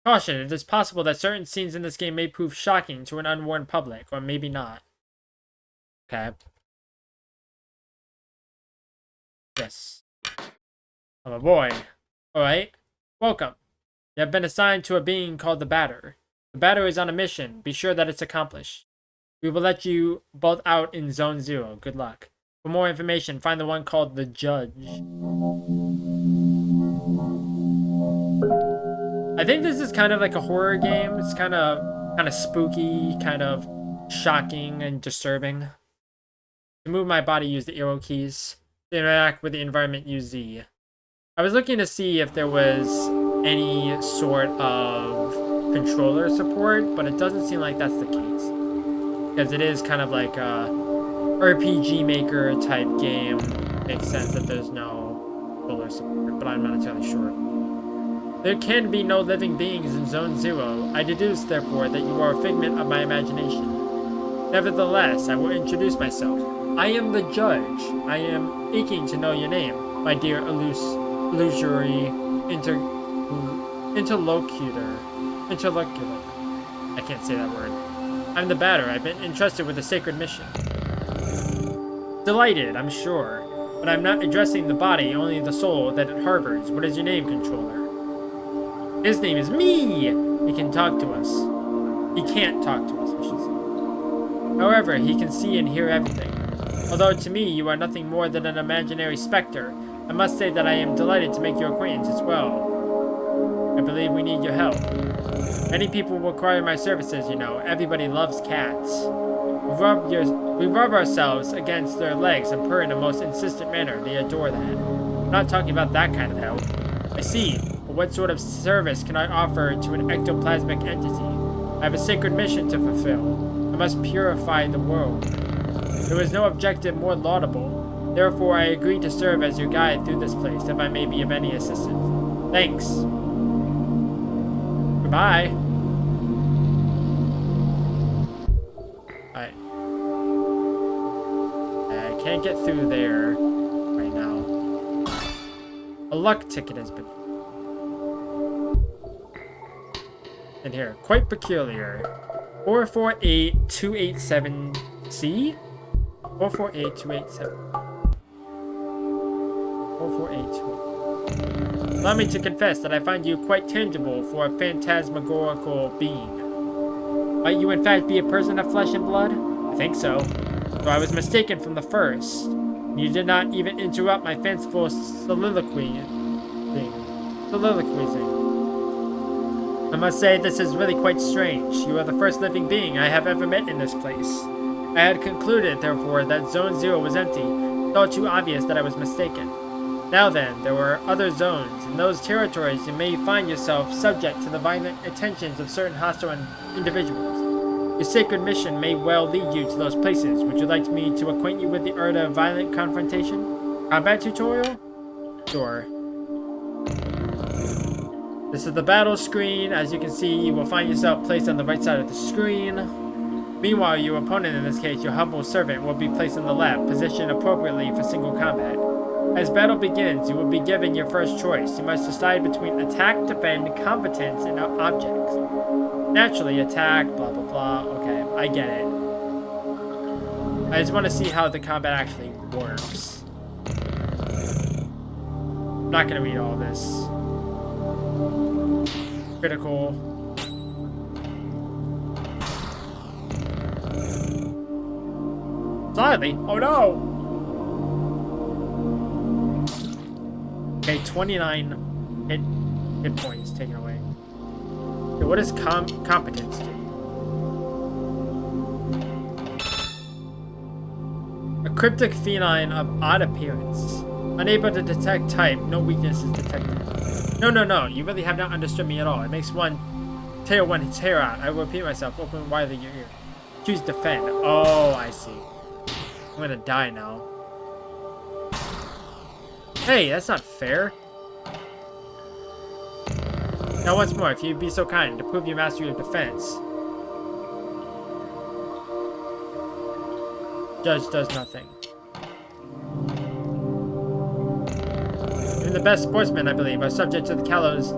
Caution, it is possible that certain scenes in this game may prove shocking to an unwarned public, or maybe not. Okay. Yes. I'm a boy. Alright. Welcome. You have been assigned to a being called the Batter. The Batter is on a mission. Be sure that it's accomplished. We will let you both out in Zone 0. Good luck. For more information, find the one called the Judge. I think this is kind of like a horror game. It's kind of spooky, kind of shocking and disturbing. To move my body, use the arrow keys. To interact with the environment, use Z. I was looking to see if there was any sort of controller support, but it doesn't seem like that's the case. Because it is kind of like a RPG Maker type game. Makes sense that there's no controller support, but I'm not entirely sure. There can be no living beings in Zone 0. I deduce, therefore, that you are a figment of my imagination. Nevertheless, I will introduce myself. I am the Judge. I am aching to know your name, my dear illusory interlocutor. I can't say that word. I'm the Batter. I've been entrusted with a sacred mission. Delighted, I'm sure. But I'm not addressing the body, only the soul that it harbors. What is your name, controller? His name is me! He can talk to us. He can't talk to us, I should say. However, he can see and hear everything. Although to me, you are nothing more than an imaginary specter, I must say that I am delighted to make your acquaintance as well. I believe we need your help. Many people require my services, you know. Everybody loves cats. We rub ourselves against their legs and purr in a most insistent manner. They adore that. I'm not talking about that kind of help. I see. But what sort of service can I offer to an ectoplasmic entity? I have a sacred mission to fulfill. I must purify the world. There is no objective more laudable. Therefore, I agree to serve as your guide through this place, if I may be of any assistance. Thanks. Goodbye. Alright. I can't get through there right now. A luck ticket has been... in here. Quite peculiar. 448287C? 448287. 4482. Allow me to confess that I find you quite tangible for a phantasmagorical being. Might you in fact be a person of flesh and blood? I think so. Though I was mistaken from the first. You did not even interrupt my fanciful soliloquizing. I must say this is really quite strange. You are the first living being I have ever met in this place. I had concluded, therefore, that Zone 0 was empty. It's all too obvious that I was mistaken. Now then, there were other zones. In those territories, you may find yourself subject to the violent attentions of certain hostile individuals. Your sacred mission may well lead you to those places. Would you like me to acquaint you with the art of violent confrontation? Combat tutorial? Sure. This is the battle screen. As you can see, you will find yourself placed on the right side of the screen. Meanwhile, your opponent, in this case, your humble servant, will be placed on the left, positioned appropriately for single combat. As battle begins, you will be given your first choice. You must decide between attack, defend, competence, and objects. Naturally, attack, blah, blah, blah. Okay, I get it. I just want to see how the combat actually works. I'm not going to read all this. Critical. Slightly. Oh no! Okay, 29 hit points taken away. Okay, what does competence do? A cryptic feline of odd appearance. Unable to detect type, no weakness is detected. No, you really have not understood me at all. It makes one tear out. I will repeat myself, open widely your ear. Choose defend. Oh, I see. I'm gonna die now. Hey, that's not fair. Now once more, if you'd be so kind, to prove your mastery of defense. Judge does nothing. Even the best sportsmen, I believe, are subject to the gallows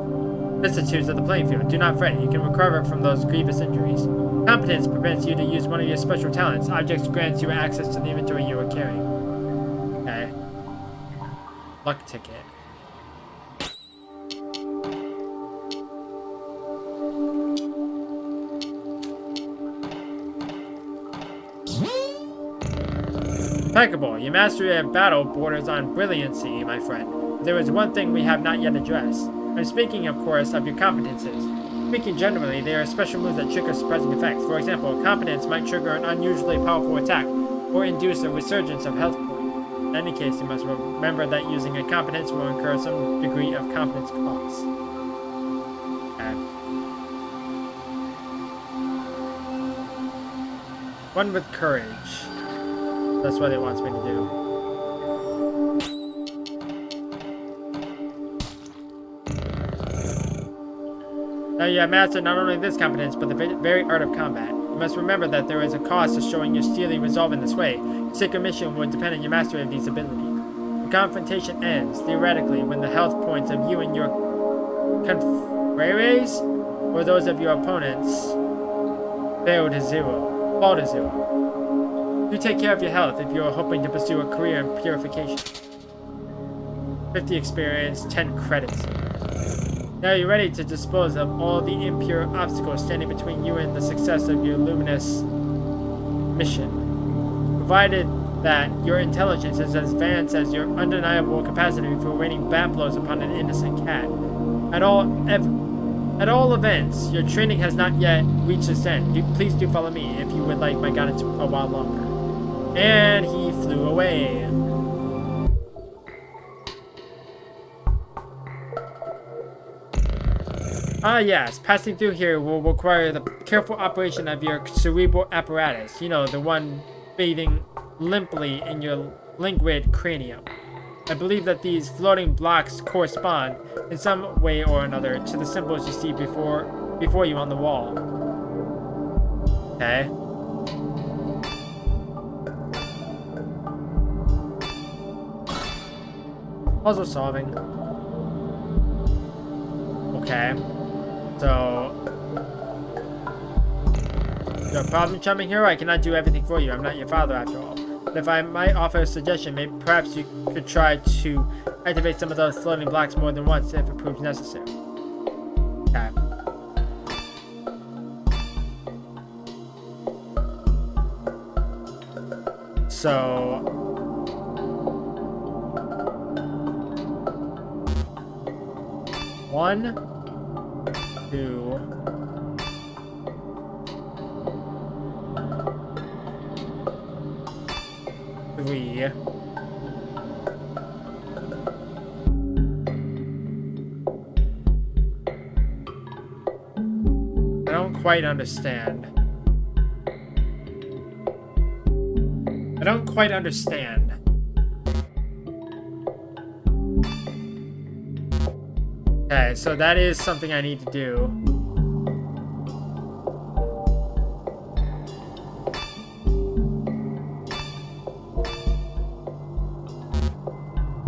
vicissitudes of the playing field. Do not fret. You can recover from those grievous injuries. Competence permits you to use one of your special talents. Objects grants you access to the inventory you are carrying. Okay. Luck ticket. Impeccable. Your mastery of battle borders on brilliancy, my friend. There is one thing we have not yet addressed. I'm speaking, of course, of your competences. Speaking generally, there are special moves that trigger surprising effects. For example, competence might trigger an unusually powerful attack, or induce a resurgence of health points. In any case, you must remember that using a competence will incur some degree of competence costs. Okay. One with courage. That's what it wants me to do. Now you have mastered not only this competence, but the very art of combat. You must remember that there is a cost to showing your steely resolve in this way. Your sacred mission would depend on your mastery of these abilities. The confrontation ends, theoretically, when the health points of you and your confreres, or those of your opponents, fall to zero. You take care of your health if you are hoping to pursue a career in purification. 50 experience, 10 credits. Now you're ready to dispose of all the impure obstacles standing between you and the success of your luminous mission. Provided that your intelligence is as advanced as your undeniable capacity for raining bat blows upon an innocent cat. At all events, your training has not yet reached its end. Please do follow me if you would like my guidance a while longer. And he flew away. Ah yes, passing through here will require the careful operation of your cerebral apparatus. You know, the one bathing limply in your linguid cranium. I believe that these floating blocks correspond, in some way or another, to the symbols you see before you on the wall. Okay. Puzzle solving. Okay. So, no problem, charming hero. I cannot do everything for you. I'm not your father, after all. But if I might offer a suggestion, maybe perhaps you could try to activate some of those floating blocks more than once if it proves necessary. Okay. So, one, two, three, I don't quite understand. I don't quite understand. Okay, so that is something I need to do.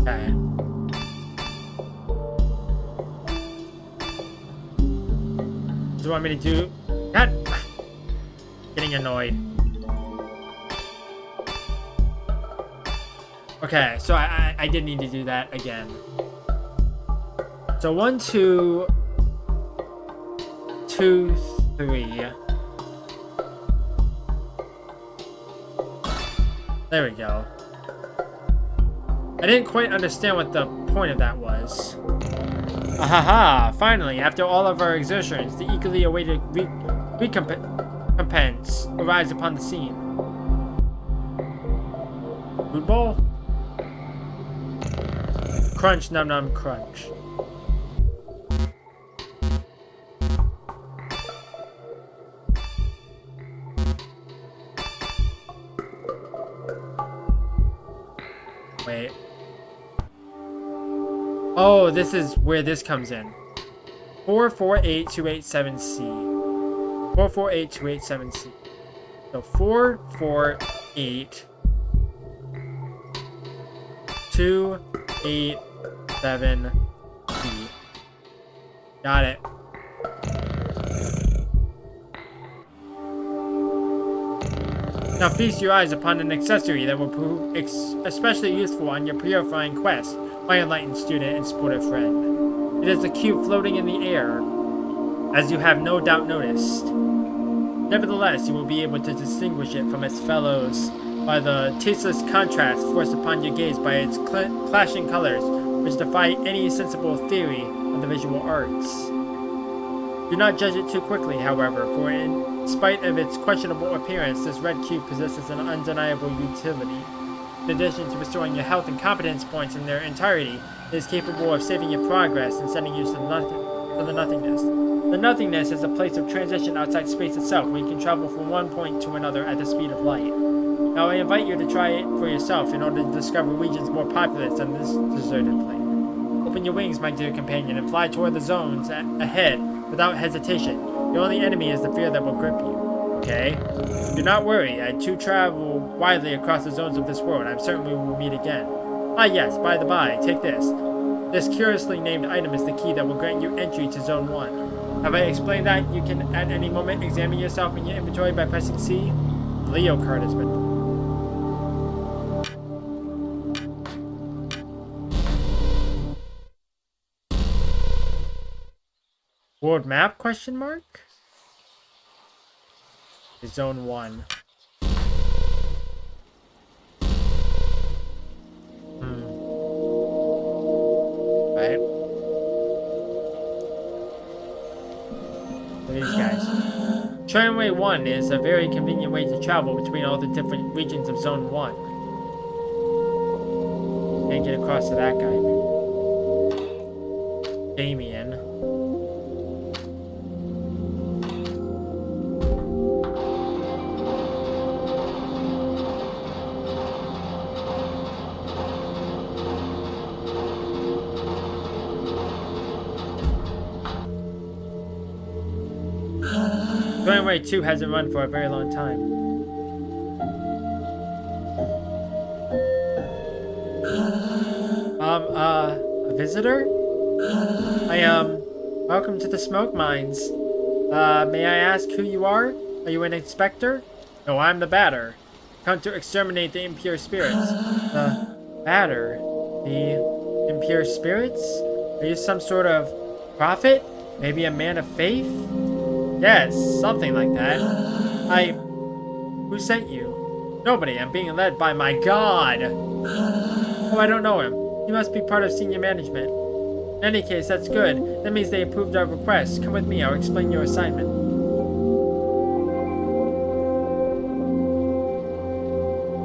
Okay. Do you want me to do that? Getting annoyed. Okay, so I did need to do that again. So 1, 2, 2, 3. There we go. I didn't quite understand what the point of that was. Ahaha! Finally, after all of our exertions, the eagerly awaited recompense arrives upon the scene. Food bowl? Crunch, num num, crunch. Wait. Oh, this is where this comes in. 448287C. 448287C. So 4482887C. Got it. Now feast your eyes upon an accessory that will prove especially useful on your purifying quest, my enlightened student and supportive friend. It is a cube floating in the air, as you have no doubt noticed. Nevertheless, you will be able to distinguish it from its fellows by the tasteless contrast forced upon your gaze by its clashing colors, which defy any sensible theory of the visual arts. Do not judge it too quickly, however, for in spite of its questionable appearance, this red cube possesses an undeniable utility. In addition to restoring your health and competence points in their entirety, it is capable of saving your progress and sending you to the nothingness. The nothingness is a place of transition outside space itself, where you can travel from one point to another at the speed of light. Now I invite you to try it for yourself in order to discover regions more populous than this deserted plane. Open your wings, my dear companion, and fly toward the zones ahead without hesitation. Your only enemy is the fear that will grip you. Okay? Do not worry, I too travel widely across the zones of this world. I'm certain we will meet again. Ah yes, by the by, take this. This curiously named item is the key that will grant you entry to Zone 1. Have I explained that you can at any moment examine yourself in your inventory by pressing C? The Leo card has been... World map, question mark? Zone 1. Right. These guys. Tramway 1 is a very convenient way to travel between all the different regions of Zone 1. Can't get across to that guy. Damien. Tramway 2 hasn't run for a very long time. A visitor? Welcome to the smoke mines. May I ask who you are? Are you an inspector? No, I'm the Batter. Come to exterminate the impure spirits. The Batter? The impure spirits? Are you some sort of prophet? Maybe a man of faith? Yes, something like that. Who sent you? Nobody. I'm being led by my god. Oh, I don't know him. He must be part of senior management. In any case, that's good. That means they approved our request. Come with me. I'll explain your assignment.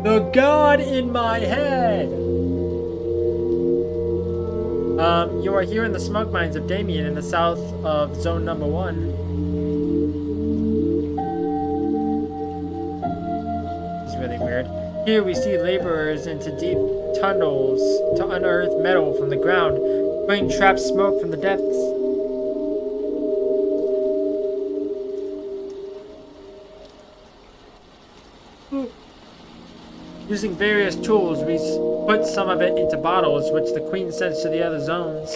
The god in my head. You are here in the smoke mines of Damien in the south of Zone Number 1. Really weird. Here we see laborers into deep tunnels to unearth metal from the ground, bring trapped smoke from the depths. Using various tools, we put some of it into bottles, which the Queen sends to the other zones.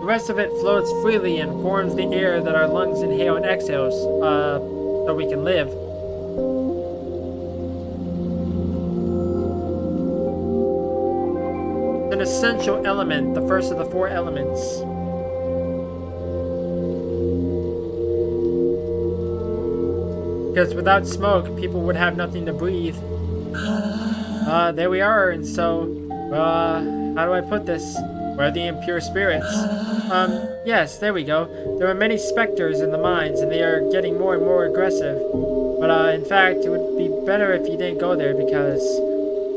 The rest of it floats freely and forms the air that our lungs inhale and exhale so we can live. It's an essential element, the first of the 4 elements. Because without smoke, people would have nothing to breathe. There we are, and so, how do I put this? Where are the impure spirits? Yes, there we go. There are many specters in the mines, and they are getting more and more aggressive. But, in fact, it would be better if you didn't go there, because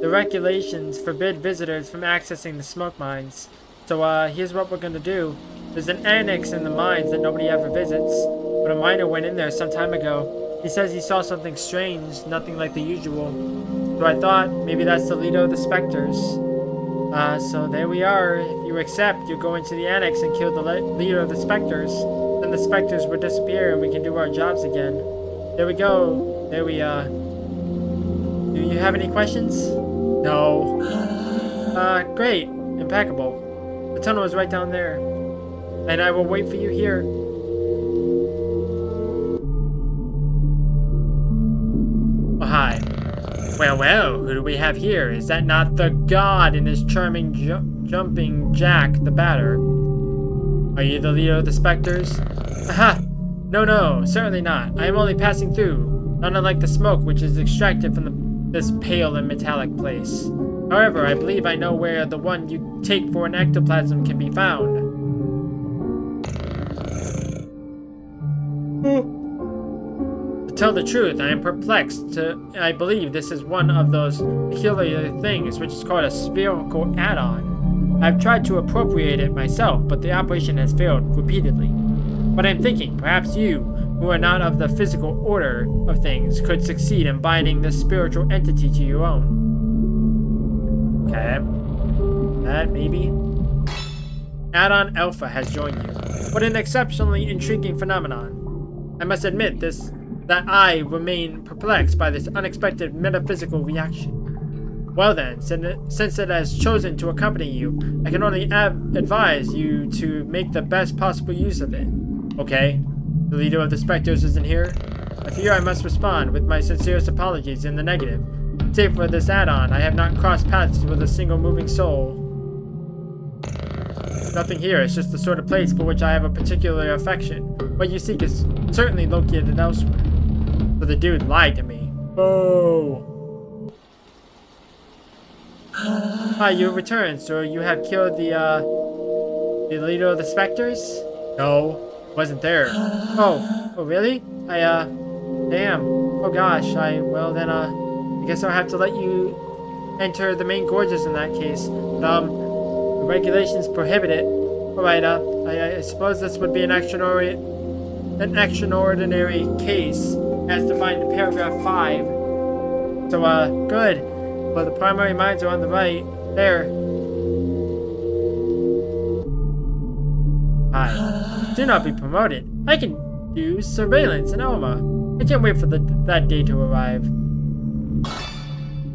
the regulations forbid visitors from accessing the smoke mines. So, here's what we're gonna do. There's an annex in the mines that nobody ever visits, but a miner went in there some time ago. He says he saw something strange, nothing like the usual. So I thought, maybe that's the leader of the specters. So there we are. If you accept, you go into the annex and kill the leader of the specters. Then the specters will disappear and we can do our jobs again. There we go. There we, do you have any questions? No. Great. Impeccable. The tunnel is right down there. And I will wait for you here. Oh, hi. Well, who do we have here? Is that not the god in his charming jumping jack, the batter? Are you the leader of the specters? Aha! No, certainly not. I am only passing through, not unlike the smoke which is extracted from this pale and metallic place. However, I believe I know where the one you take for an ectoplasm can be found. To tell the truth, I am perplexed. I believe this is one of those peculiar things which is called a spherical add-on. I've tried to appropriate it myself, but the operation has failed repeatedly. But I'm thinking, perhaps you, who are not of the physical order of things, could succeed in binding this spiritual entity to your own. Okay. That, maybe? Add-on Alpha has joined you. What an exceptionally intriguing phenomenon. I must admit that I remain perplexed by this unexpected metaphysical reaction. Well then, since it has chosen to accompany you, I can only advise you to make the best possible use of it. Okay? The leader of the specters isn't here? I fear I must respond with my sincerest apologies in the negative. Save for this add-on, I have not crossed paths with a single moving soul. Nothing here, it's just the sort of place for which I have a particular affection. What you seek is certainly located elsewhere. So the dude lied to me. Oh. Ah, you have returned, so you have killed the leader of the specters? No, wasn't there. Oh, really? Damn. Oh gosh, well then, I guess I'll have to let you enter the main gorges in that case. The regulations prohibit it. Alright, I suppose this would be an extraordinary case, as defined in paragraph 5. So, good. Well, the primary mines are on the right. There. Hi. Do not be promoted. I can do surveillance in Elma. I can't wait for that day to arrive.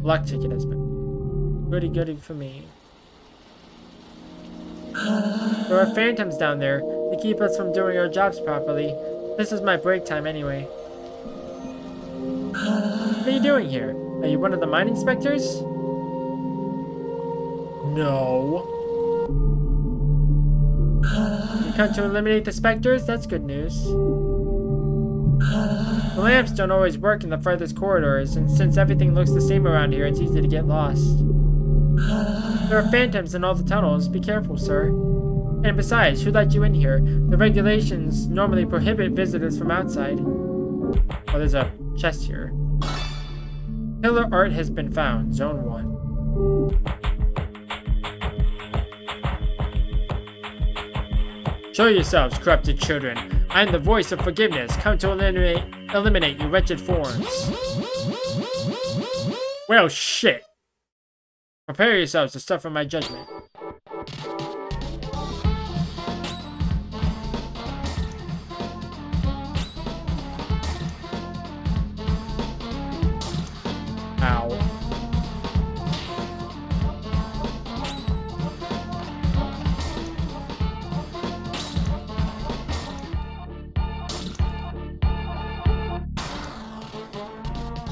Luck ticket has been goody for me. There are phantoms down there. They keep us from doing our jobs properly. This is my break time anyway. What are you doing here? Are you one of the mine inspectors? No. You come to eliminate the specters? That's good news. The lamps don't always work in the furthest corridors, and since everything looks the same around here, it's easy to get lost. There are phantoms in all the tunnels. Be careful, sir. And besides, who let you in here? The regulations normally prohibit visitors from outside. Oh, there's a chest here. Pillar art has been found. Zone 1. Show yourselves, corrupted children. I am the voice of forgiveness, come to eliminate your wretched forms. Well, shit. Prepare yourselves to suffer my judgment. Ow.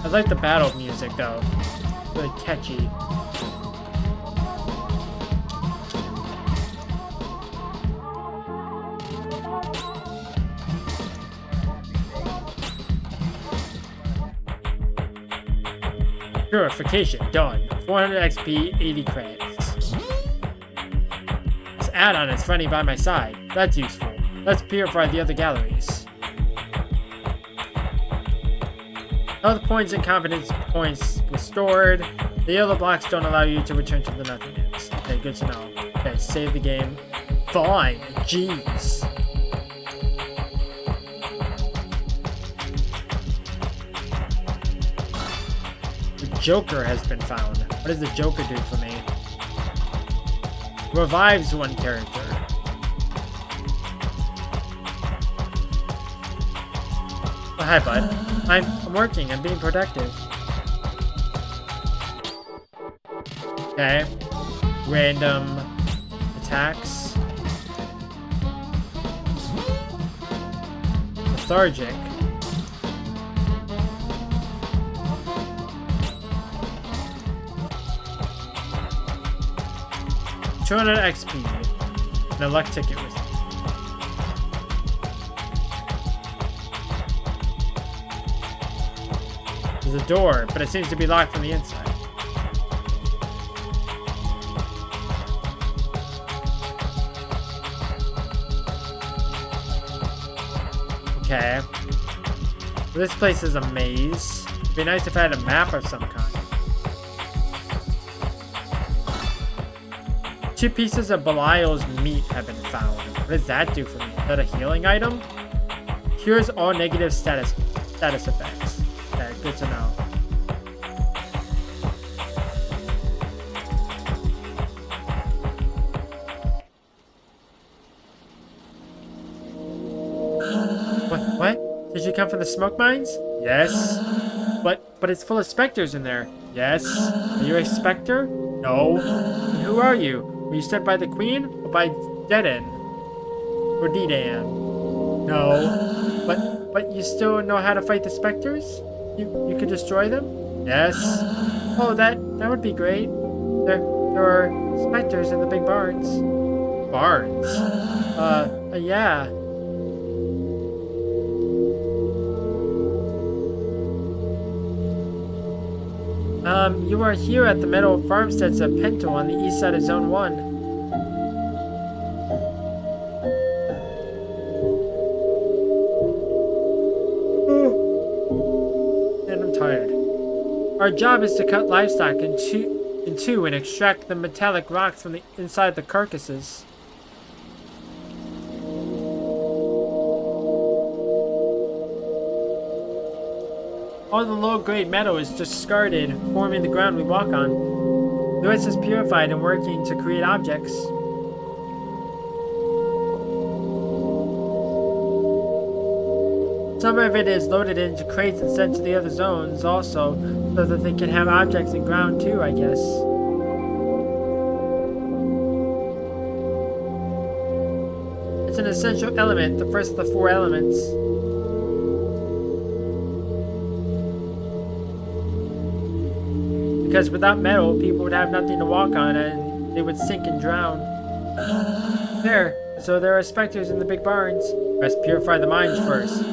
I like the battle music though. Really catchy. Purification done. 400 XP, 80 credits. This add-on is running by my side. That's useful. Let's purify the other galleries. Health points and confidence points restored. The yellow blocks don't allow you to return to the nothingness. Okay, good to know. Okay, save the game. Fine. Jeez. Joker has been found. What does the Joker do for me? Revives one character. Oh, hi, bud. I'm working. I'm being productive. Okay. Random attacks. Lethargic. $200 XP. And a luck ticket was it. There's a door, but it seems to be locked from the inside. Okay. This place is a maze. It'd be nice if I had a map of some kind. 2 pieces of Belial's meat have been found. What does that do for me? Is that a healing item? Cures all negative status effects. Okay, good to know. What? Did you come from the smoke mines? Yes. But it's full of specters in there. Yes. Are you a specter? No. And who are you? Were you sent by the queen or by Dedan? Or Dedan? No. But you still know how to fight the specters? You could destroy them? Yes. Oh, that would be great. There are specters in the big barns. Barns? Yeah. You are here at the metal farmsteads of Pinto on the east side of Zone 1. And I'm tired. Our job is to cut livestock in two and extract the metallic rocks from the inside the carcasses. All the low-grade metal is discarded, forming the ground we walk on. The rest is purified and working to create objects. Some of it is loaded into crates and sent to the other zones also, so that they can have objects in ground too, I guess. It's an essential element, the first of the 4 elements. Because without metal, people would have nothing to walk on and they would sink and drown. So there are specters in the big barns. Let's purify the mines first.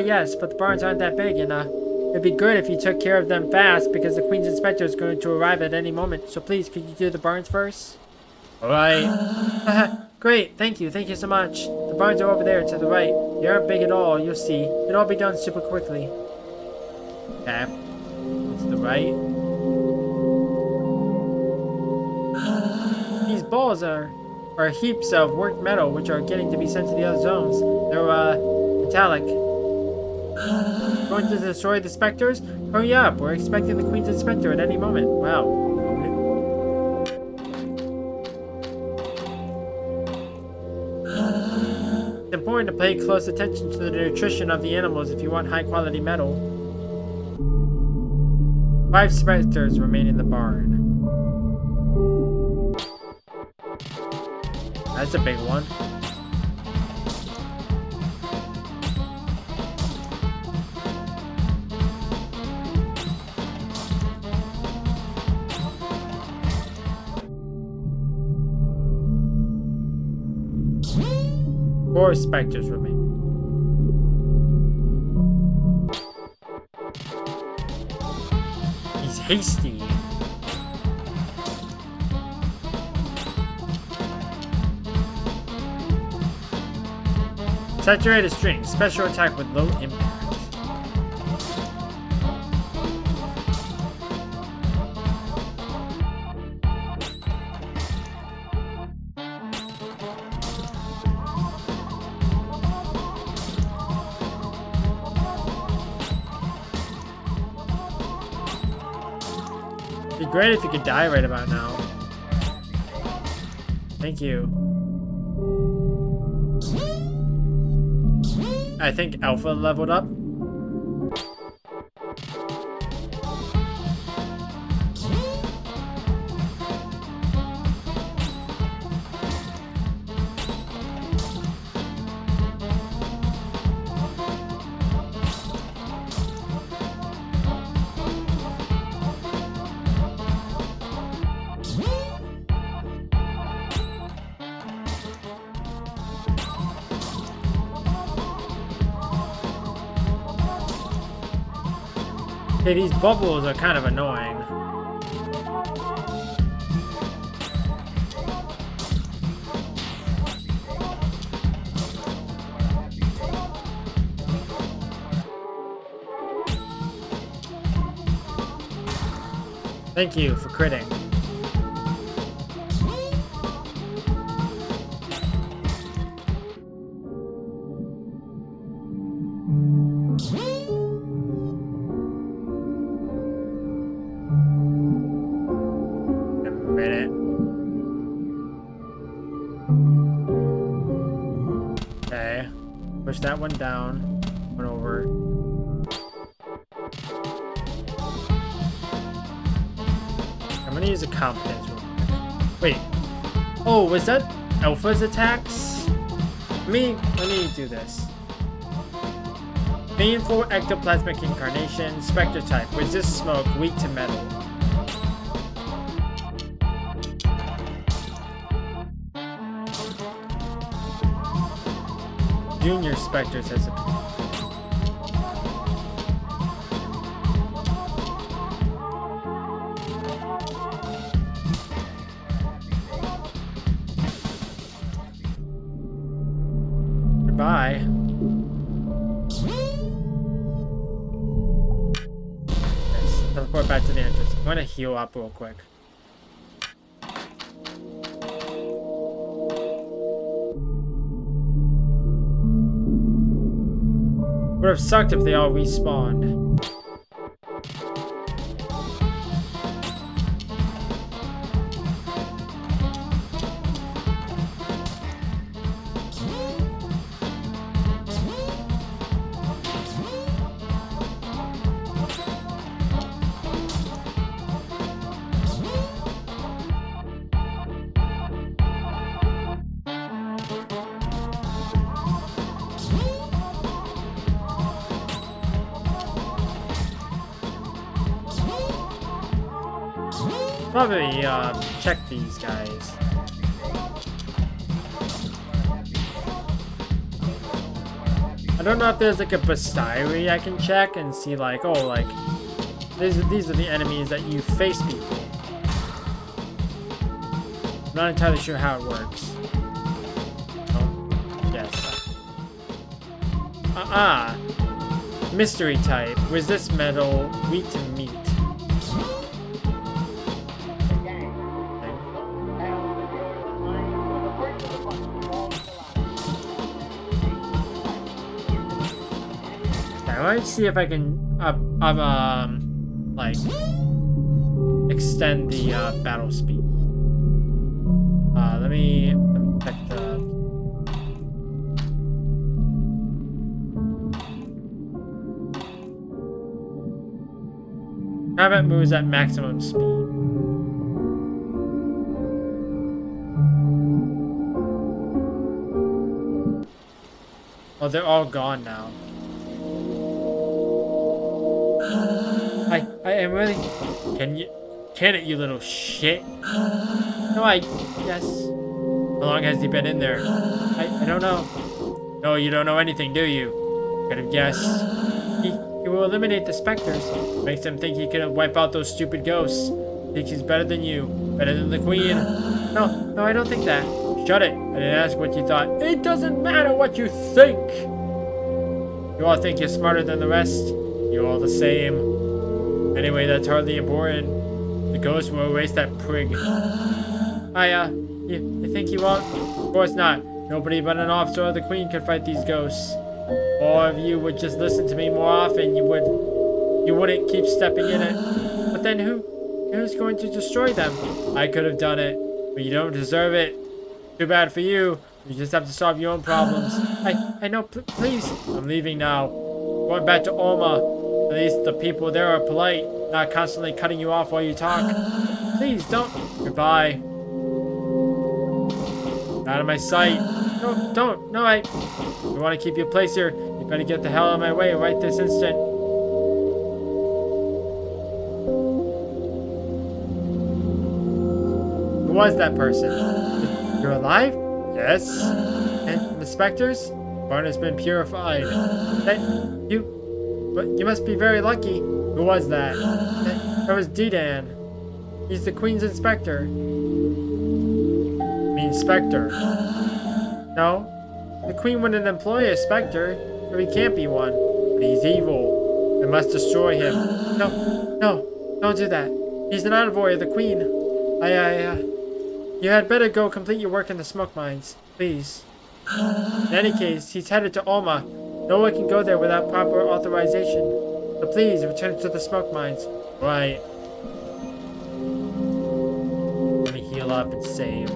Yes, but the barns aren't that big and it'd be good if you took care of them fast because the Queen's Inspector is going to arrive at any moment. So please, could you do the barns first? Alright. Great, thank you so much. The barns are over there to the right. They aren't big at all, you'll see. It'll all be done super quickly. Okay. To the right. These balls are heaps of worked metal which are getting to be sent to the other zones. They're metallic. Going to destroy the specters? Hurry up, we're expecting the Queen's Inspector at any moment. Wow. It's important to pay close attention to the nutrition of the animals if you want high quality metal. 5 specters remain in the barn. That's a big one. Four specters remain. He's hasty. Saturated string, special attack with low impact. It'd be great if you could die right about now. Thank you. I think Alpha leveled up. Hey, these bubbles are kind of annoying. Thank you for critting. A minute. Okay. Push that one down. One over. I'm gonna use a competence real quick. Wait. Oh, was that Alpha's attacks? Let me do this. Meaningful ectoplasmic incarnation, spectre type, resist smoke, weak to metal. Junior specters has a goodbye. Yes, teleport back to the entrance. I'm gonna heal up real quick. Would have sucked if they all respawned. Probably check these guys. I don't know if there's like a bestiary I can check and see like, oh, like these are the enemies that you face before. I'm not entirely sure how it works. Oh, yes. Mystery type. Resist metal, weak to meat. I might see if I can like extend the battle speed. Let me check the combat moves at maximum speed. Oh, they're all gone now. I am really. Can it, you little shit? No, yes. How long has he been in there? I don't know. No, you don't know anything, do you? Could have guessed. He will eliminate the specters. Makes him think he can wipe out those stupid ghosts. Thinks he's better than you. Better than the queen. No, I don't think that. Shut it. I didn't ask what you thought. It doesn't matter what you think. You all think you're smarter than the rest. You're all the same. Anyway, that's hardly important. The ghost will erase that prig. You think you won't? Of course not. Nobody but an officer of the queen could fight these ghosts. All of you would just listen to me more often. You wouldn't keep stepping in it. But then who's going to destroy them? I could have done it, but you don't deserve it. Too bad for you. You just have to solve your own problems. I know, please. I'm leaving now. Going back to Oma. At least the people there are polite, not constantly cutting you off while you talk. Please, don't. Goodbye. Out of my sight. No, don't. No, if you want to keep your place here, you better get the hell out of my way right this instant. Who was that person? You're alive? Yes. And the specters? Barn has been purified. But you must be very lucky. Who Who was that? That was Dedan. He's the Queen's inspector. The inspector? No. The Queen wouldn't employ a specter, so he can't be one. But he's evil. We must destroy him. No, no, don't do that. He's an envoy of the Queen. You had better go complete your work in the smoke mines, please. In any case, he's headed to Alma. No one can go there without proper authorization. So please, return to the smoke mines. Right. Let me heal up and save.